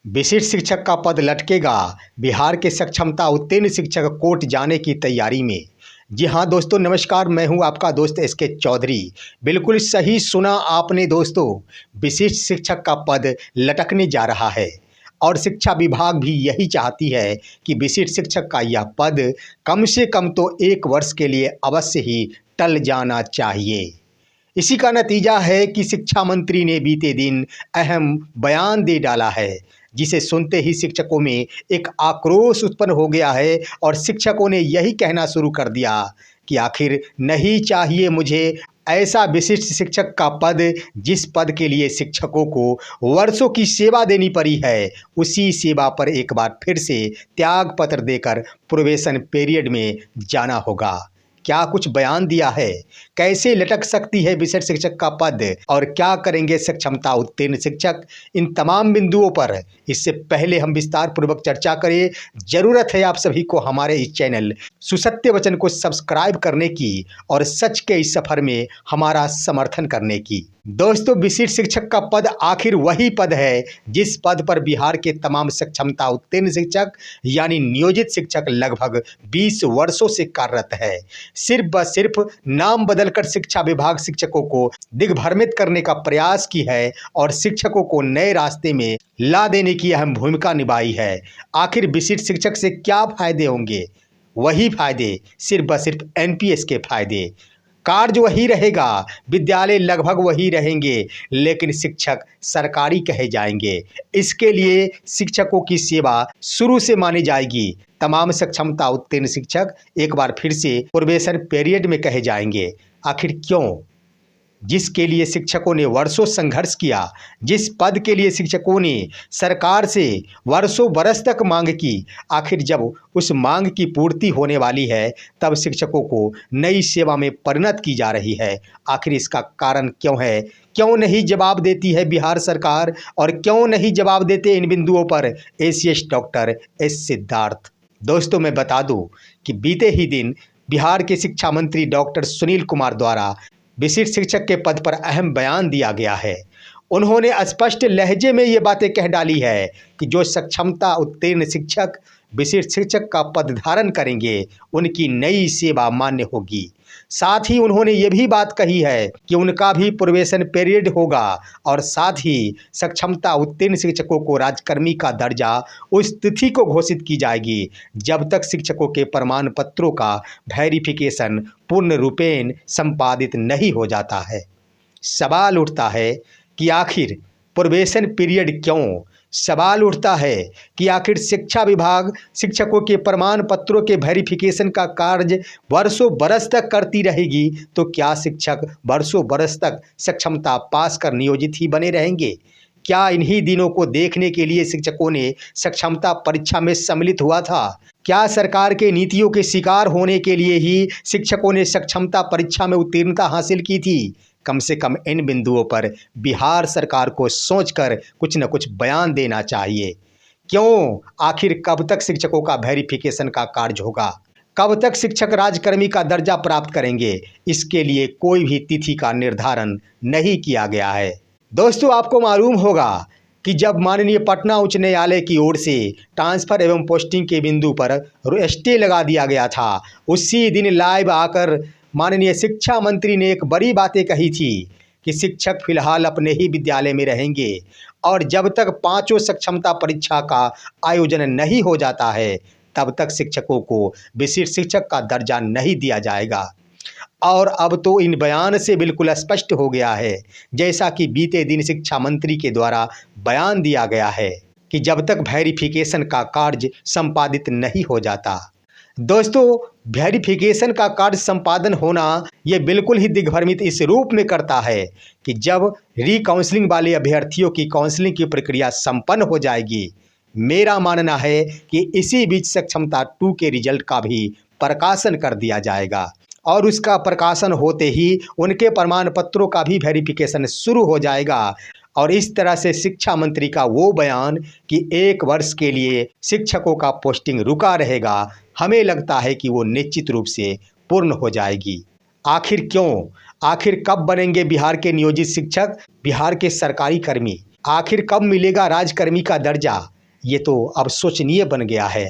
विशिष्ट शिक्षक का पद लटकेगा। बिहार के सक्षमता उत्तीर्ण शिक्षक कोर्ट जाने की तैयारी में। जी हाँ दोस्तों, नमस्कार। मैं हूँ आपका दोस्त एस के चौधरी। बिल्कुल सही सुना आपने दोस्तों, विशिष्ट शिक्षक का पद लटकने जा रहा है और शिक्षा विभाग भी यही चाहती है कि विशिष्ट शिक्षक का यह पद कम से कम तो 1 वर्ष के लिए अवश्य ही टल जाना चाहिए। इसी का नतीजा है कि शिक्षा मंत्री ने बीते दिन अहम बयान दे डाला है, जिसे सुनते ही शिक्षकों में एक आक्रोश उत्पन्न हो गया है और शिक्षकों ने यही कहना शुरू कर दिया कि आखिर नहीं चाहिए मुझे ऐसा विशिष्ट शिक्षक का पद जिस पद के लिए शिक्षकों को वर्षों की सेवा देनी पड़ी है, उसी सेवा पर एक बार फिर से त्याग पत्र देकर प्रोबेशन पीरियड में जाना होगा। क्या कुछ बयान दिया है, कैसे लटक सकती है विशिष्ट शिक्षक का पद और क्या करेंगे सक्षमता उत्तीर्ण शिक्षक, इन तमाम बिंदुओं पर इससे पहले हम विस्तार पूर्वक चर्चा करें। जरूरत है आप सभी को हमारे इस चैनल सुसत्य वचन को सब्सक्राइब करने की और सच के इस सफर में हमारा समर्थन करने की। दोस्तों, विशिष्ट शिक्षक का पद आखिर वही पद है जिस पद पर बिहार के तमाम सक्षमता उत्तीर्ण शिक्षक यानी नियोजित शिक्षक लगभग 20 वर्षों से कार्यरत है। सिर्फ व सिर्फ नाम बदलकर शिक्षा विभाग शिक्षकों को दिग्भ्रमित करने का प्रयास की है और शिक्षकों को नए रास्ते में ला देने की अहम भूमिका निभाई है। आखिर विशिष्ट शिक्षक से क्या फायदे होंगे? वही फायदे, सिर्फ व सिर्फ एनपीएस के फायदे। कार्य वही रहेगा, विद्यालय लगभग वही रहेंगे, लेकिन शिक्षक सरकारी कहे जाएंगे। इसके लिए शिक्षकों की सेवा शुरू से मानी जाएगी। तमाम सक्षमता उत्तीर्ण शिक्षक एक बार फिर से प्रोबेशन पीरियड में कहे जाएंगे। आखिर क्यों? जिसके लिए शिक्षकों ने वर्षों संघर्ष किया, जिस पद के लिए शिक्षकों ने सरकार से वर्षों बरस तक मांग की, आखिर जब उस मांग की पूर्ति होने वाली है तब शिक्षकों को नई सेवा में परिणत की जा रही है। आखिर इसका कारण क्यों है? क्यों नहीं जवाब देती है बिहार सरकार और क्यों नहीं जवाब देते इन बिंदुओं पर एसीएस डॉक्टर एस सिद्धार्थ? दोस्तों, मैं बता दूं कि बीते ही दिन बिहार के शिक्षा मंत्री डॉक्टर सुनील कुमार द्वारा विशिष्ट शिक्षक के पद पर अहम बयान दिया गया है। उन्होंने स्पष्ट लहजे में ये बातें कह डाली है कि जो सक्षमता उत्तीर्ण शिक्षक विशिष्ट शिक्षक का पद धारण करेंगे उनकी नई सेवा मान्य होगी। साथ ही उन्होंने ये भी बात कही है कि उनका भी प्रोबेशन पीरियड होगा और साथ ही सक्षमता उत्तीर्ण शिक्षकों को राजकर्मी का दर्जा उस तिथि को घोषित की जाएगी जब तक शिक्षकों के प्रमाण पत्रों का वेरिफिकेशन पूर्ण रूपेण संपादित नहीं हो जाता है। सवाल उठता है कि आखिर प्रोबेशन पीरियड क्यों? सवाल उठता है कि आखिर शिक्षा विभाग शिक्षकों के प्रमाण पत्रों के वेरिफिकेशन का कार्य वर्षों बरस तक करती रहेगी तो क्या शिक्षक वर्षों बरस तक सक्षमता पास कर नियोजित ही बने रहेंगे? क्या इन्हीं दिनों को देखने के लिए शिक्षकों ने सक्षमता परीक्षा में सम्मिलित हुआ था? क्या सरकार के नीतियों के शिकार होने के लिए ही शिक्षकों ने सक्षमता परीक्षा में उत्तीर्णता हासिल की थी? कम से कम इन बिंदुओं पर बिहार सरकार को सोचकर कुछ न कुछ बयान देना चाहिए। क्यों? आखिर कब तक शिक्षकों का वेरिफिकेशन का कार्य होगा? कब तक शिक्षक राजकर्मी का दर्जा प्राप्त करेंगे? इसके लिए कोई भी तिथि का निर्धारण नहीं किया गया है। दोस्तों, आपको मालूम होगा कि जब माननीय पटना उच्च न्यायालय की ओर से ट्रांसफ़र एवं पोस्टिंग के बिंदु पर स्टे लगा दिया गया था, उसी दिन लाइव आकर माननीय शिक्षा मंत्री ने एक बड़ी बातें कही थी कि शिक्षक फिलहाल अपने ही विद्यालय में रहेंगे और जब तक 5 सक्षमता परीक्षा का आयोजन नहीं हो जाता है तब तक शिक्षकों को विशिष्ट शिक्षक का दर्जा नहीं दिया जाएगा। और अब तो इन बयान से बिल्कुल स्पष्ट हो गया है, जैसा कि बीते दिन शिक्षा मंत्री के द्वारा बयान दिया गया है कि जब तक वेरिफिकेशन का कार्य संपादित नहीं हो जाता। दोस्तों, वेरिफिकेशन का कार्य संपादन होना ये बिल्कुल ही दिग्भ्रमित इस रूप में करता है कि जब रीकाउंसलिंग वाले अभ्यर्थियों की काउंसलिंग की प्रक्रिया संपन्न हो जाएगी, मेरा मानना है कि इसी बीच सक्षमता 2 के रिजल्ट का भी प्रकाशन कर दिया जाएगा और उसका प्रकाशन होते ही उनके प्रमाण पत्रों का भी वेरिफिकेशन शुरू हो जाएगा। और इस तरह से शिक्षा मंत्री का वो बयान कि 1 वर्ष के लिए शिक्षकों का पोस्टिंग रुका रहेगा, हमें लगता है कि वो निश्चित रूप से पूर्ण हो जाएगी। आखिर क्यों? आखिर कब बनेंगे बिहार के नियोजित शिक्षक, बिहार के सरकारी कर्मी? आखिर कब मिलेगा राजकर्मी का दर्जा? ये तो अब शोचनीय बन गया है।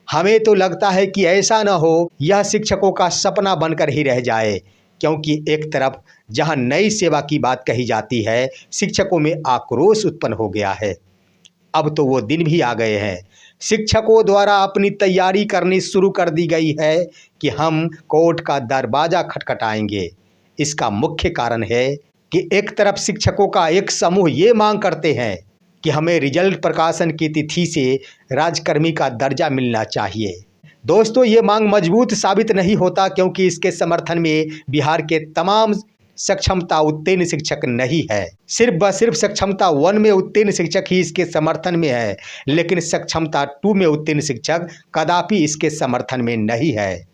हमें तो लगता है कि ऐसा न हो, यह शिक्षकों का सपना बनकर ही रह जाए, क्योंकि एक तरफ जहां नई सेवा की बात कही जाती है, शिक्षकों में आक्रोश उत्पन्न हो गया है। अब तो वो दिन भी आ गए हैं, शिक्षकों द्वारा अपनी तैयारी करनी शुरू कर दी गई है कि हम कोर्ट का दरवाजा खटखटाएंगे। इसका मुख्य कारण है कि एक तरफ शिक्षकों का एक समूह ये मांग करते हैं कि हमें रिजल्ट प्रकाशन की तिथि से राजकर्मी का दर्जा मिलना चाहिए। दोस्तों, ये मांग मजबूत साबित नहीं होता, क्योंकि इसके समर्थन में बिहार के तमाम सक्षमता उत्तीर्ण शिक्षक नहीं है। सिर्फ सक्षमता 1 में उत्तीर्ण शिक्षक ही इसके समर्थन में है, लेकिन सक्षमता 2 में उत्तीर्ण शिक्षक कदापि इसके समर्थन में नहीं है।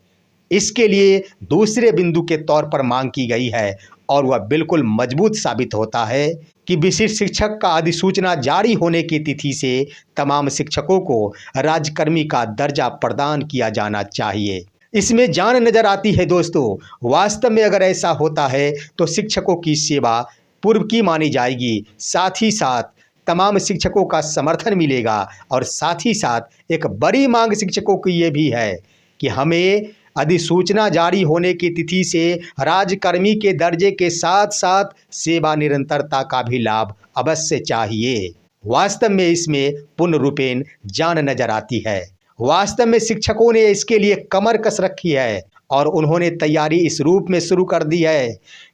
इसके लिए दूसरे बिंदु के तौर पर मांग की गई है, और वह बिल्कुल मजबूत साबित होता है कि विशिष्ट शिक्षक का अधिसूचना जारी होने की तिथि से तमाम शिक्षकों को राजकर्मी का दर्जा प्रदान किया जाना चाहिए। इसमें जान नजर आती है दोस्तों। वास्तव में अगर ऐसा होता है तो शिक्षकों की सेवा पूर्व की मानी जाएगी, साथ ही साथ तमाम शिक्षकों का समर्थन मिलेगा, और साथ ही साथ एक बड़ी मांग शिक्षकों की ये भी है कि हमें अधिसूचना जारी होने की तिथि से राजकर्मी के दर्जे के साथ साथ सेवा निरंतरता का भी लाभ अवश्य चाहिए। वास्तव में इसमें पूर्ण रूपेण जान नजर आती है। वास्तव में शिक्षकों ने इसके लिए कमर कस रखी है, और उन्होंने तैयारी इस रूप में शुरू कर दी है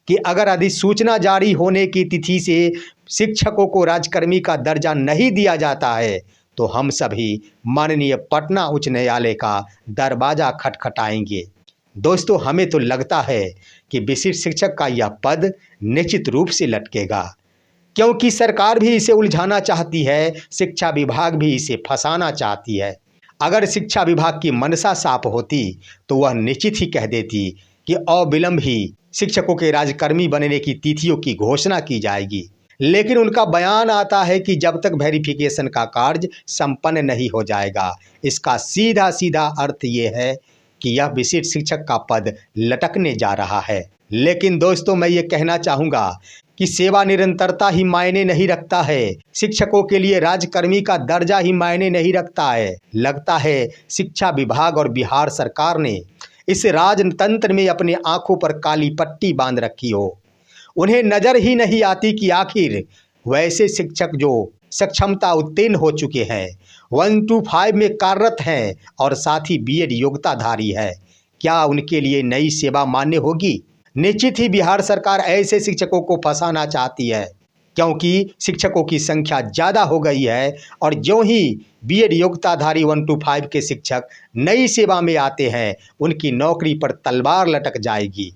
कि अगर अधिसूचना जारी होने की तिथि से शिक्षकों को राजकर्मी का दर्जा नहीं दिया जाता है तो हम सभी माननीय पटना उच्च न्यायालय का दरवाजा खटखटाएंगे। दोस्तों, हमें तो लगता है कि विशिष्ट शिक्षक का यह पद निश्चित रूप से लटकेगा, क्योंकि सरकार भी इसे उलझाना चाहती है, शिक्षा विभाग भी इसे फंसाना चाहती है। अगर शिक्षा विभाग की मनसा साफ होती तो वह निश्चित ही कह देती कि अविलंब ही शिक्षकों के राजकर्मी बनने की तिथियों की घोषणा की जाएगी, लेकिन उनका बयान आता है कि जब तक वेरिफिकेशन का कार्य संपन्न नहीं हो जाएगा। इसका सीधा सीधा अर्थ ये है कि यह विशिष्ट शिक्षक का पद लटकने जा रहा है। लेकिन दोस्तों, मैं ये कहना चाहूँगा कि सेवा निरंतरता ही मायने नहीं रखता है, शिक्षकों के लिए राजकर्मी का दर्जा ही मायने नहीं रखता है। लगता है शिक्षा विभाग और बिहार सरकार ने इस राजतंत्र में अपने आंखों पर काली पट्टी बांध रखी हो। उन्हें नज़र ही नहीं आती कि आखिर वैसे शिक्षक जो सक्षमता उत्तीर्ण हो चुके हैं, 1 to 5 में कार्यरत हैं और साथ ही बीएड योग्यताधारी है, क्या उनके लिए नई सेवा मान्य होगी? निश्चित ही बिहार सरकार ऐसे शिक्षकों को फंसाना चाहती है, क्योंकि शिक्षकों की संख्या ज़्यादा हो गई है, और ज्यों ही बीएड योग्यताधारी 1 to 5 के शिक्षक नई सेवा में आते हैं, उनकी नौकरी पर तलवार लटक जाएगी,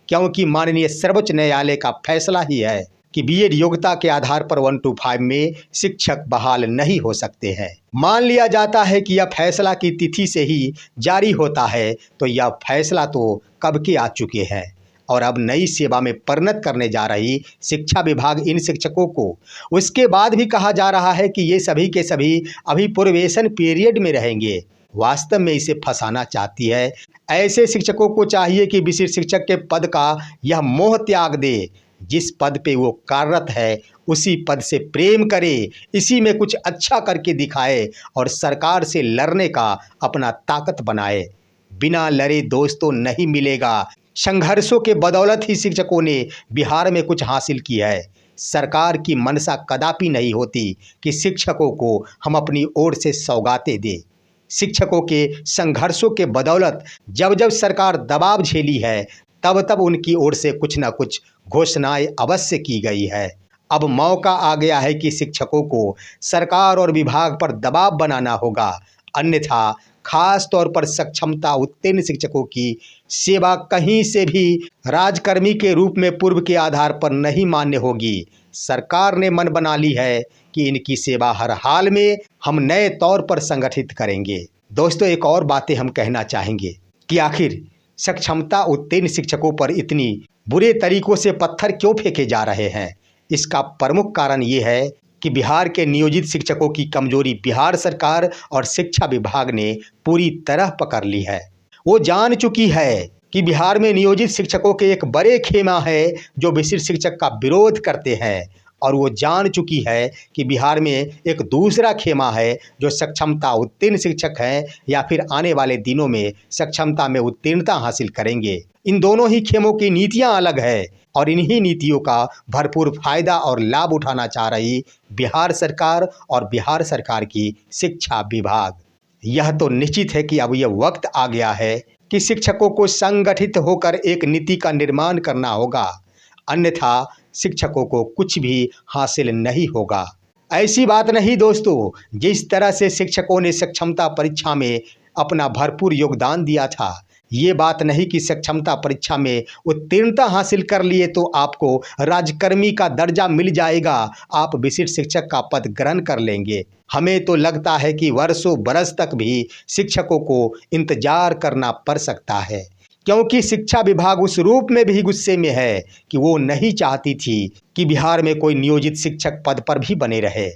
क्योंकि माननीय सर्वोच्च न्यायालय का फैसला ही है कि बीएड योग्यता के आधार पर 1 to 5 में शिक्षक बहाल नहीं हो सकते हैं। मान लिया जाता है कि यह फैसला की तिथि से ही जारी होता है, तो यह फैसला तो कब के आ चुके हैं, और अब नई सेवा में परिणत करने जा रही शिक्षा विभाग इन शिक्षकों को उसके बाद भी कहा जा रहा है कि ये सभी के सभी अभी प्रोबेशन पीरियड में रहेंगे। वास्तव में इसे फंसाना चाहती है। ऐसे शिक्षकों को चाहिए कि विशिष्ट शिक्षक के पद का यह मोह त्याग दे, जिस पद पे वो कार्यरत है उसी पद से प्रेम करे, इसी में कुछ अच्छा करके दिखाए और सरकार से लड़ने का अपना ताकत बनाए। बिना लड़े दोस्तों नहीं मिलेगा। संघर्षों के बदौलत ही शिक्षकों ने बिहार में कुछ हासिल किया है। सरकार की मनसा कदापि नहीं होती कि शिक्षकों को हम अपनी ओर से सौगातें दें। शिक्षकों के संघर्षों के बदौलत जब जब सरकार दबाव झेली है, तब तब उनकी ओर से कुछ न कुछ घोषणाएं अवश्य की गई है। अब मौका आ गया है कि शिक्षकों को सरकार और विभाग पर दबाव बनाना होगा, अन्यथा खास तौर पर सक्षमता उत्तीर्ण शिक्षकों की सेवा कहीं से भी राजकर्मी के रूप में पूर्व के आधार पर नहीं मान्य होगी। सरकार ने मन बना ली है कि इनकी सेवा हर हाल में हम नए तौर पर संगठित करेंगे। दोस्तों, एक और बातें हम कहना चाहेंगे कि आखिर सक्षमता उत्तीर्ण शिक्षकों पर इतनी बुरे तरीकों से पत्थर क्यों फेंके जा रहे हैं। इसका प्रमुख कारण ये है कि बिहार के नियोजित शिक्षकों की कमजोरी बिहार सरकार और शिक्षा विभाग ने पूरी तरह पकड़ ली है। वो जान चुकी है कि बिहार में नियोजित शिक्षकों के एक बड़े खेमा है जो विशिष्ट शिक्षक का विरोध करते हैं और वो जान चुकी है कि बिहार में एक दूसरा खेमा है जो सक्षमता उत्तीर्ण शिक्षक हैं या फिर आने वाले दिनों में सक्षमता में उत्तीर्णता हासिल करेंगे। इन दोनों ही खेमों की नीतियां अलग है और इन्हीं नीतियों का भरपूर फायदा और लाभ उठाना चाह रही बिहार सरकार और बिहार सरकार की शिक्षा विभाग। यह तो निश्चित है कि अब यह वक्त आ गया है कि शिक्षकों को संगठित होकर एक नीति का निर्माण करना होगा, अन्यथा शिक्षकों को कुछ भी हासिल नहीं होगा। ऐसी बात नहीं दोस्तों, जिस तरह से शिक्षकों ने सक्षमता परीक्षा में अपना भरपूर योगदान दिया था, ये बात नहीं कि सक्षमता परीक्षा में उत्तीर्णता हासिल कर लिए तो आपको राजकर्मी का दर्जा मिल जाएगा, आप विशिष्ट शिक्षक का पद ग्रहण कर लेंगे। हमें तो लगता है कि वर्षों बरस तक भी शिक्षकों को इंतजार करना पड़ सकता है, क्योंकि शिक्षा विभाग उस रूप में भी गुस्से में है कि वो नहीं चाहती थी कि बिहार में कोई नियोजित शिक्षक पद पर भी बने रहे।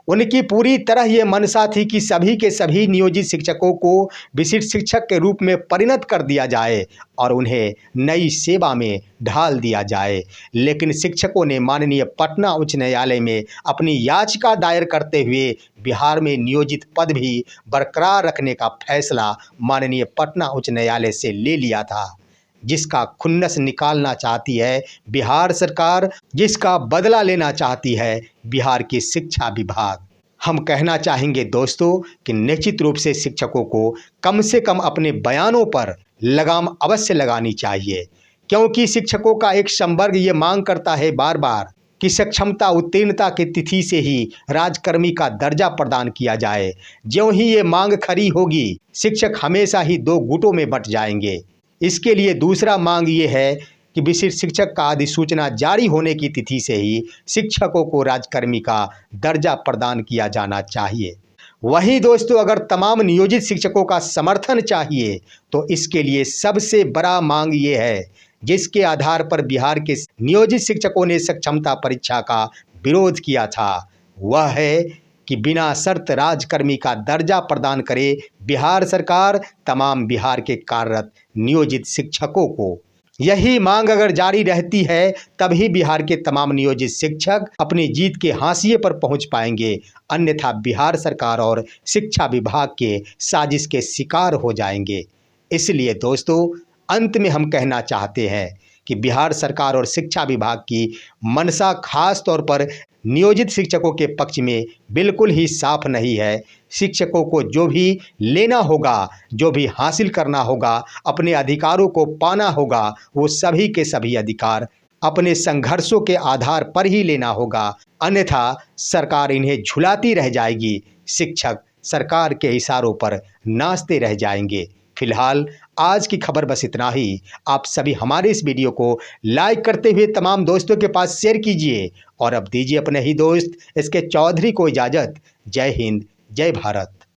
उनकी पूरी तरह ये मंशा थी कि सभी के सभी नियोजित शिक्षकों को विशिष्ट शिक्षक के रूप में परिणत कर दिया जाए और उन्हें नई सेवा में ढाल दिया जाए। लेकिन शिक्षकों ने माननीय पटना उच्च न्यायालय में अपनी याचिका दायर करते हुए बिहार में नियोजित पद भी बरकरार रखने का फैसला माननीय पटना उच्च न्यायालय से ले लिया था, जिसका खुन्नस निकालना चाहती है बिहार सरकार, जिसका बदला लेना चाहती है बिहार की शिक्षा विभाग। हम कहना चाहेंगे दोस्तों कि निश्चित रूप से शिक्षकों को कम से कम अपने बयानों पर लगाम अवश्य लगानी चाहिए, क्योंकि शिक्षकों का एक संवर्ग ये मांग करता है बार बार कि सक्षमता उत्तीर्णता की तिथि से ही राजकर्मी का दर्जा प्रदान किया जाए। ज्यों ही ये मांग खरी होगी, शिक्षक हमेशा ही दो गुटों में बंट जाएंगे। इसके लिए दूसरा मांग ये है कि विशिष्ट शिक्षक का अधिसूचना जारी होने की तिथि से ही शिक्षकों को राजकर्मी का दर्जा प्रदान किया जाना चाहिए। वहीं दोस्तों, अगर तमाम नियोजित शिक्षकों का समर्थन चाहिए तो इसके लिए सबसे बड़ा मांग ये है, जिसके आधार पर बिहार के नियोजित शिक्षकों ने सक्षमता परीक्षा का विरोध किया था, वह है कि बिना शर्त राजकर्मी का दर्जा प्रदान करे बिहार सरकार तमाम बिहार के कार्यरत नियोजित शिक्षकों को। यही मांग अगर जारी रहती है तभी बिहार के तमाम नियोजित शिक्षक अपनी जीत के हाशिए पर पहुंच पाएंगे, अन्यथा बिहार सरकार और शिक्षा विभाग के साजिश के शिकार हो जाएंगे। इसलिए दोस्तों, अंत में हम कहना चाहते हैं कि बिहार सरकार और शिक्षा विभाग की मंशा खास तौर पर नियोजित शिक्षकों के पक्ष में बिल्कुल ही साफ नहीं है। शिक्षकों को जो भी लेना होगा, जो भी हासिल करना होगा, अपने अधिकारों को पाना होगा, वो सभी के सभी अधिकार अपने संघर्षों के आधार पर ही लेना होगा, अन्यथा सरकार इन्हें झुलाती रह जाएगी। शिक्षक सरकार के इशारों पर नाचते रह जाएंगे। फिलहाल आज की खबर बस इतना ही। आप सभी हमारे इस वीडियो को लाइक करते हुए तमाम दोस्तों के पास शेयर कीजिए और अब दीजिए अपने ही दोस्त एसके चौधरी को इजाज़त। जय हिंद, जय भारत।